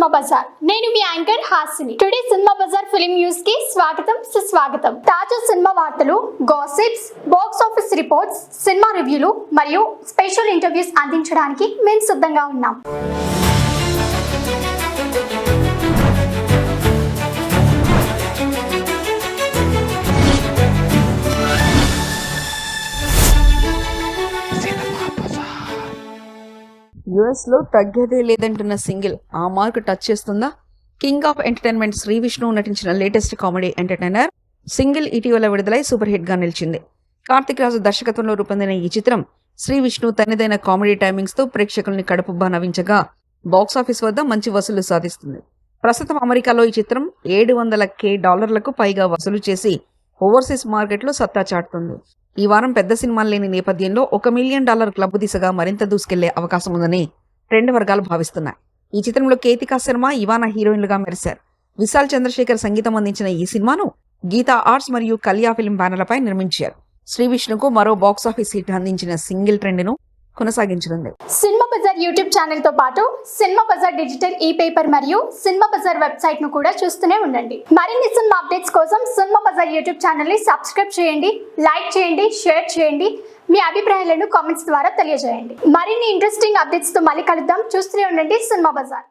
Cinema bazaar. నేను మీ anchor Hasini. Today cinema bazaar film news కి స్వాగతం సుస్వాగతం. తాజా సినిమా వార్తలు, gossips, box office reports, cinema రివ్యూలు మరియు స్పెషల్ ఇంటర్వ్యూస్ అందించడానికి మేము సిద్ధంగా ఉన్నాం. యుఎస్లో తగ్గేదే లేదంటున్న సింగిల్ ఆ మార్క్ టచ్ చేస్తుందా? King of entertainment Sri Vishnu నటించిన లేటెస్ట్ కామెడీ ఎంటర్టైనర్ సింగిల్ ఇటీవల విడుదలై సూపర్ హిట్ గా నిలిచింది. కార్తిక్ రాజు దర్శకత్వంలో రూపొందిన ఈ చిత్రం శ్రీ విష్ణు తనదైన కామెడీ టైమింగ్స్ తో ప్రేక్షకుల్ని కడుపుబ్బా నవ్వించగా బాక్సాఫీస్ వద్ద మంచి వసూలు సాధిస్తుంది. ప్రస్తుతం అమెరికాలో ఈ చిత్రం $700,000 పైగా వసూలు చేసి ఓవర్సీస్ మార్కెట్లో సత్తా చాటుతుంది. ఈ వారం పెద్ద సినిమాలు లేని నేపథ్యంలో $1 మిలియన్ క్లబ్ దిశగా మరింత దూసుకెళ్లే అవకాశం ఉందని రెండు వర్గాలు భావిస్తున్నాయి. ఈ చిత్రంలో కేతికా శర్మ, ఇవానా హీరోయిన్లుగా మెరిశారు. విశాల్ చంద్రశేఖర్ సంగీతం అందించిన ఈ సినిమాను గీతా ఆర్ట్స్ మరియు కళ్యా ఫిల్మ్ బ్యానర్లపై నిర్మించారు. శ్రీ విష్ణుకు మరో బాక్సాఫీస్ హిట్ అందించిన సింగిల్ ట్రెండ్ ను కొనసాగించనుంది. సినిమా బజార్ యూట్యూబ్ ఛానల్ తో పాటు సినిమా బజార్ డిజిటల్ ఈ పేపర్ మరియు సినిమా బజార్ వెబ్సైట్ ను కూడా చూస్తూనే ఉండండి. మరిన్ని సినిమా అప్డేట్స్ కోసం సినిమా బజార్ యూట్యూబ్ ఛానల్ ని సబ్స్క్రైబ్ చేయండి, లైక్ చేయండి, షేర్ చేయండి. మీ అభిప్రాయాలను కామెంట్స్ ద్వారా తెలియజేయండి. మరిన్ని ఇంట్రెస్టింగ్ అప్డేట్స్ తో మళ్ళీ కలుద్దాం. చూస్తూనే ఉండండి సినిమా బజార్.